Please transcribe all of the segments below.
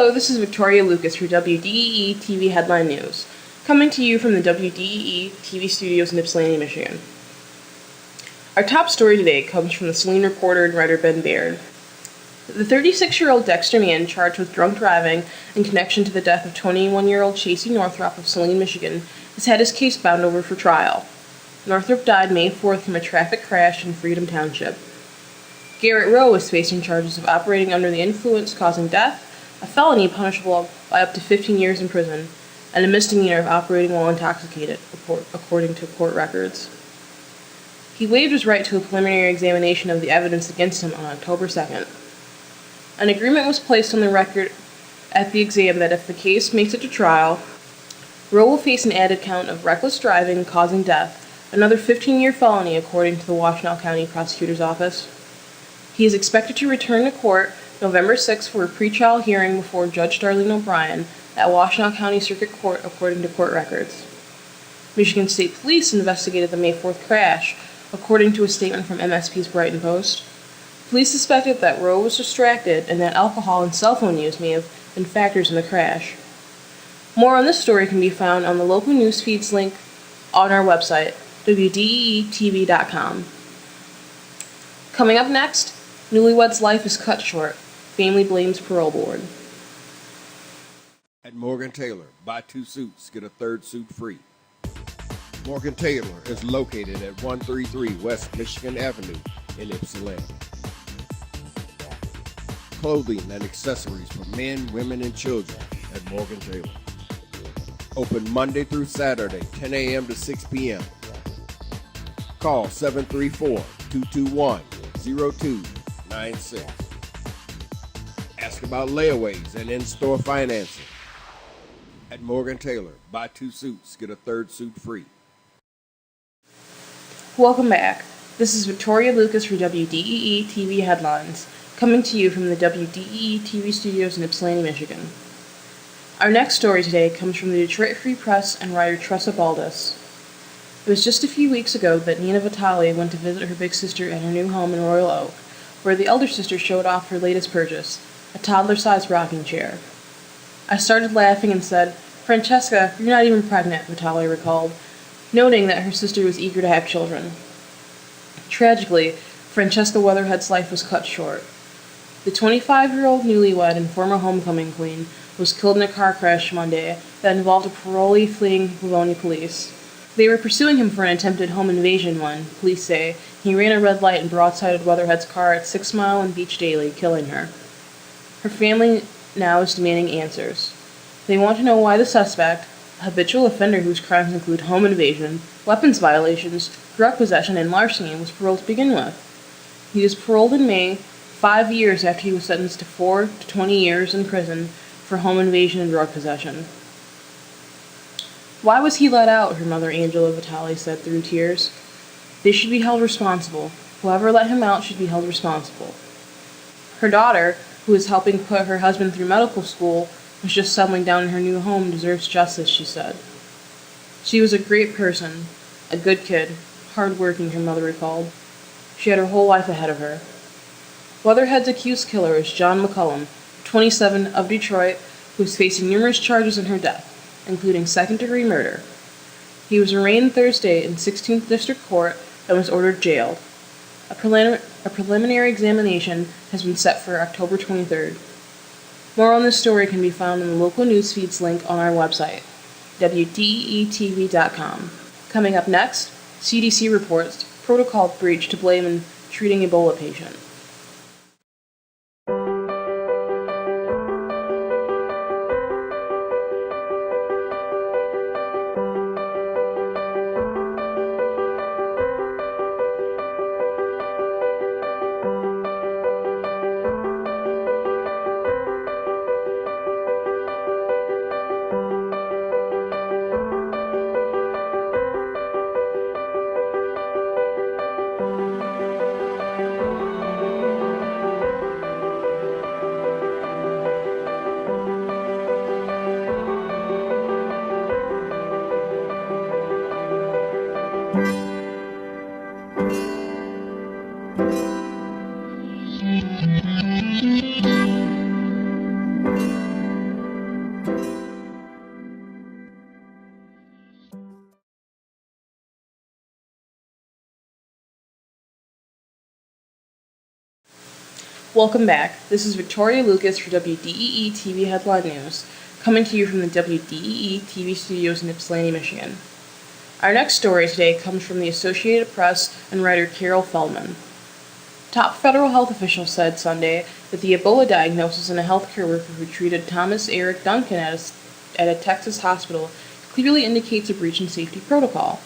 Hello, this is Victoria Lucas for WDEE-TV Headline News, coming to you from the WDEE-TV studios in Ypsilanti, Michigan. Our top story today comes from the Saline reporter and writer Ben Baird. The 36-year-old Dexter man charged with drunk driving in connection to the death of 21-year-old Chasey Northrop of Saline, Michigan, has had his case bound over for trial. Northrop died May 4th from a traffic crash in Freedom Township. Garrett Rowe is facing charges of operating under the influence causing death, a felony punishable by up to 15 years in prison, and a misdemeanor of operating while intoxicated, according to court records. He waived his right to a preliminary examination of the evidence against him on October 2nd. An agreement was placed on the record at the exam that if the case makes it to trial, Rowe will face an added count of reckless driving causing death, another 15-year felony according to the Washtenaw County Prosecutor's Office. He is expected to return to court November 6 for a pretrial hearing before Judge Darlene O'Brien at Washtenaw County Circuit Court, according to court records. Michigan State Police investigated the May 4th crash, according to a statement from MSP's Brighton Post. Police suspected that Rowe was distracted and that alcohol and cell phone use may have been factors in the crash. More on this story can be found on the local news feeds link on our website, WDEE-TV.com. Coming up next, newlywed's life is cut short. Family blames parole board. At Morgan Taylor, buy 2 suits, get a 3rd suit free. Morgan Taylor is located at 133 West Michigan Avenue in Ypsilanti. Clothing and accessories for men, women, and children at Morgan Taylor. Open Monday through Saturday, 10 a.m. to 6 p.m. Call 734-221-0296. Ask about layaways and in-store financing. At Morgan Taylor, buy 2 suits, get a 3rd suit free. Welcome back. This is Victoria Lucas for WDEE-TV Headlines, coming to you from the WDEE-TV studios in Ypsilanti, Michigan. Our next story today comes from the Detroit Free Press and writer Tressa Baldus. It was just a few weeks ago that Nina Vitale went to visit her big sister at her new home in Royal Oak, where the elder sister showed off her latest purchase, a toddler-sized rocking chair. I started laughing and said, "Francesca, you're not even pregnant," Vitale recalled, noting that her sister was eager to have children. Tragically, Francesca Weatherhead's life was cut short. The 25-year-old newlywed and former homecoming queen was killed in a car crash Monday that involved a parolee fleeing Livonia police. They were pursuing him for an attempted home invasion when, police say, he ran a red light and broadsided Weatherhead's car at 6 Mile and Beach Daily, killing her. Her family now is demanding answers. They want to know why the suspect, a habitual offender whose crimes include home invasion, weapons violations, drug possession, and larceny, was paroled to begin with. He was paroled in May, 5 years after he was sentenced to 4 to 20 years in prison for home invasion and drug possession. "Why was he let out?" her mother Angela Vitale said through tears. "They should be held responsible. Whoever let him out should be held responsible." Her daughter, who is helping put her husband through medical school, was just settling down in her new home, deserves justice, she said. "She was a great person, a good kid, hard-working," her mother recalled. "She had her whole life ahead of her." Weatherhead's accused killer is John McCullum, 27, of Detroit, who is facing numerous charges in her death, including second-degree murder. He was arraigned Thursday in 16th District Court and was ordered jailed. A preliminary examination has been set for October 23rd. More on this story can be found in the local news feeds link on our website, WDEE-TV.com. Coming up next, CDC reports protocol breach to blame in treating Ebola patient. Welcome back. This is Victoria Lucas for WDEE-TV Headline News, coming to you from the WDEE-TV studios in Ypsilanti, Michigan. Our next story today comes from the Associated Press and writer Carol Feldman. Top federal health officials said Sunday that the Ebola diagnosis in a healthcare worker who treated Thomas Eric Duncan at a Texas hospital clearly indicates a breach in safety protocol.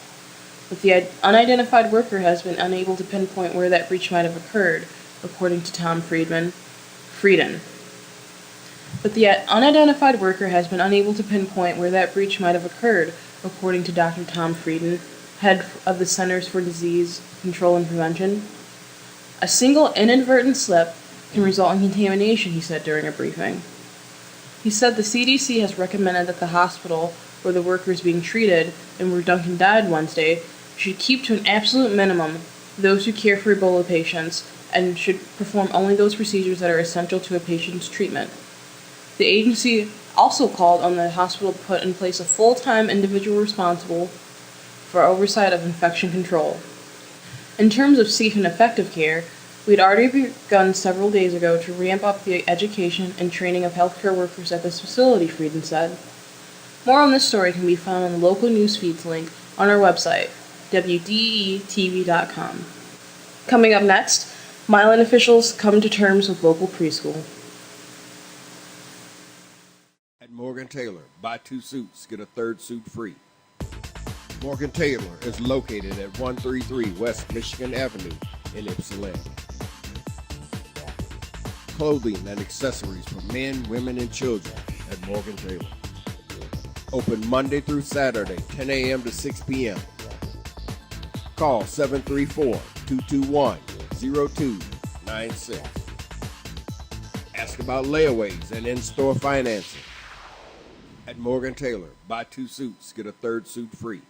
But the unidentified worker has been unable to pinpoint where that breach might have occurred, according to Tom Frieden. But the unidentified worker has been unable to pinpoint where that breach might have occurred, according to Dr. Tom Frieden, head of the Centers for Disease Control and Prevention. A single inadvertent slip can result in contamination, he said during a briefing. He said the CDC has recommended that the hospital where the worker is being treated and where Duncan died Wednesday should keep to an absolute minimum those who care for Ebola patients and should perform only those procedures that are essential to a patient's treatment. The agency also called on the hospital to put in place a full-time individual responsible for oversight of infection control. In terms of safe and effective care, we had already begun several days ago to ramp up the education and training of healthcare workers at this facility, Frieden said. More on this story can be found on the local news feeds link on our website, WDEE-TV.com. Coming up next, Milan officials come to terms with local preschool. At Morgan Taylor, buy 2 suits, get a 3rd suit free. Morgan Taylor is located at 133 West Michigan Avenue in Ypsilanti. Clothing and accessories for men, women, and children at Morgan Taylor. Open Monday through Saturday, 10 a.m. to 6 p.m. Call 734-221-0296. Ask about layaways and in-store financing. At Morgan Taylor, buy 2 suits, get a 3rd suit free.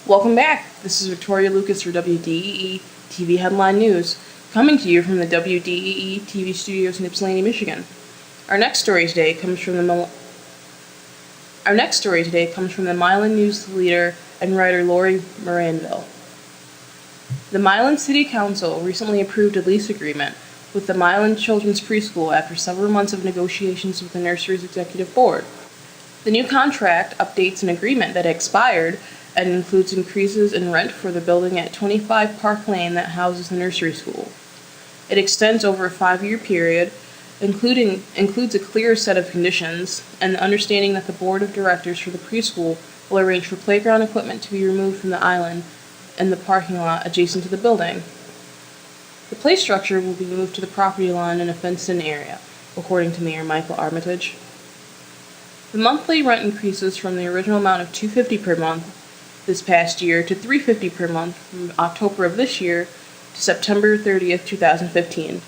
Welcome back. This is Victoria Lucas for WDEE-TV Headline News, coming to you from the WDEE-TV studios in Ypsilanti, Michigan. Our next story today comes from the Milan news leader and writer Lori Moranville. The Milan City Council recently approved a lease agreement with the Milan Children's Preschool after several months of negotiations with the nursery's executive board. The new contract updates an agreement that expired and includes increases in rent for the building at 25 Park Lane that houses the nursery school. It extends over a 5-year period, includes a clear set of conditions, and the understanding that the board of directors for the preschool will arrange for playground equipment to be removed from the island and the parking lot adjacent to the building. The play structure will be moved to the property line in a fenced-in area, according to Mayor Michael Armitage. The monthly rent increases from the original amount of $250 per month this past year to $350 per month from October of this year to September 30th, 2015.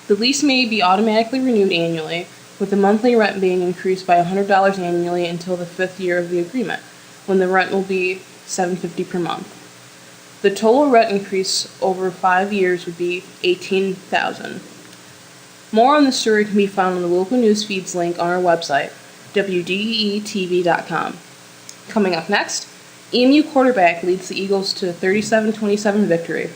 The lease may be automatically renewed annually, with the monthly rent being increased by $100 annually until the 5th year of the agreement, when the rent will be $750 per month. The total rent increase over 5 years would be $18,000. More on the story can be found on the local news feeds link on our website, WDEE-TV.com. Coming up next, EMU quarterback leads the Eagles to a 37-27 victory.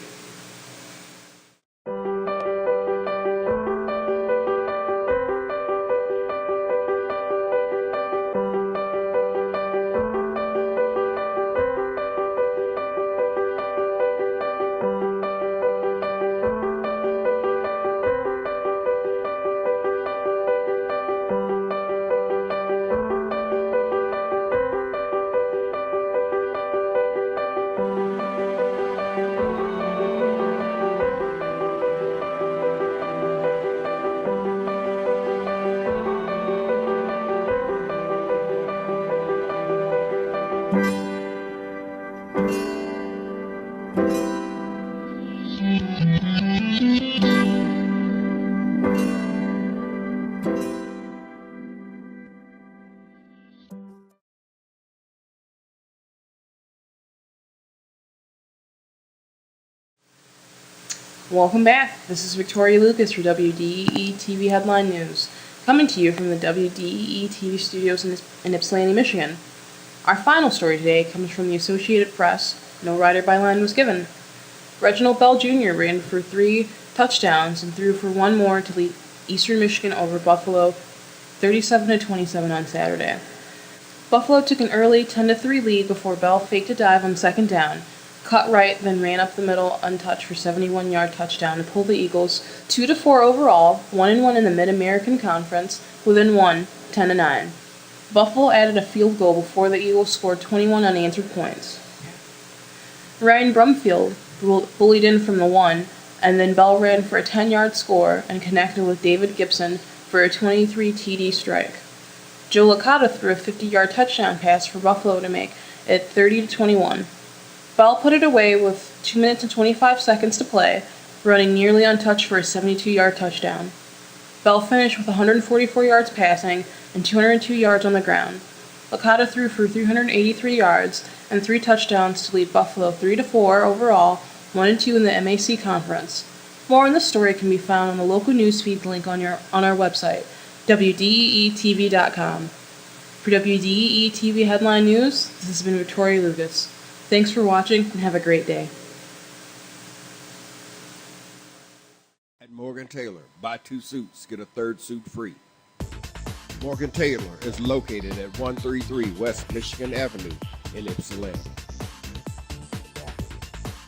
Welcome back. This is Victoria Lucas for WDEE-TV Headline News, coming to you from the WDEE-TV studios in Ypsilanti, Michigan. Our final story today comes from the Associated Press. No rider by line was given. Reginald Bell Jr. ran for 3 touchdowns and threw for 1 more to lead Eastern Michigan over Buffalo 37-27 on Saturday. Buffalo took an early 10-3 lead before Bell faked a dive on 2nd down, cut right, then ran up the middle untouched for 71-yard touchdown to pull the Eagles 2-4 overall, 1-1 in the Mid-American Conference, within 10-9. Buffalo added a field goal before the Eagles scored 21 unanswered points. Ryan Brumfield bullied in from the 1, and then Bell ran for a 10-yard score and connected with David Gibson for a 23 TD strike. Joe Licata threw a 50-yard touchdown pass for Buffalo to make it 30-21. Bell put it away with 2 minutes and 25 seconds to play, running nearly untouched for a 72-yard touchdown. Bell finished with 144 yards passing and 202 yards on the ground. Licata threw for 383 yards and 3 touchdowns to lead Buffalo 3-4 overall, 1-2 in the MAC Conference. More on this story can be found on the local newsfeed link on our website, WDEE-TV.com. For WDEE-TV Headline News, this has been Victoria Lucas. Thanks for watching and have a great day. At Morgan Taylor, buy 2 suits, get a 3rd suit free. Morgan Taylor is located at 133 West Michigan Avenue in Ypsilanti.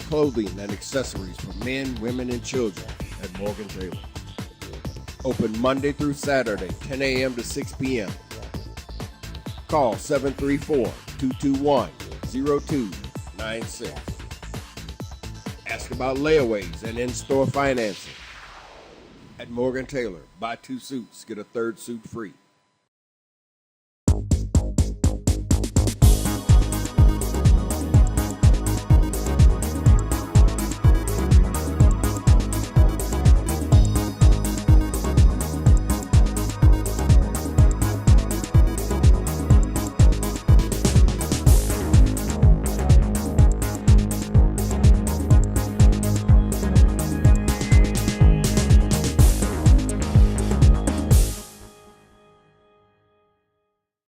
Clothing and accessories for men, women, and children at Morgan Taylor. Open Monday through Saturday, 10 a.m. to 6 p.m. Call 734-221-0296. Ask about layaways and in-store financing. At Morgan Taylor, buy 2 suits, get a 3rd suit free.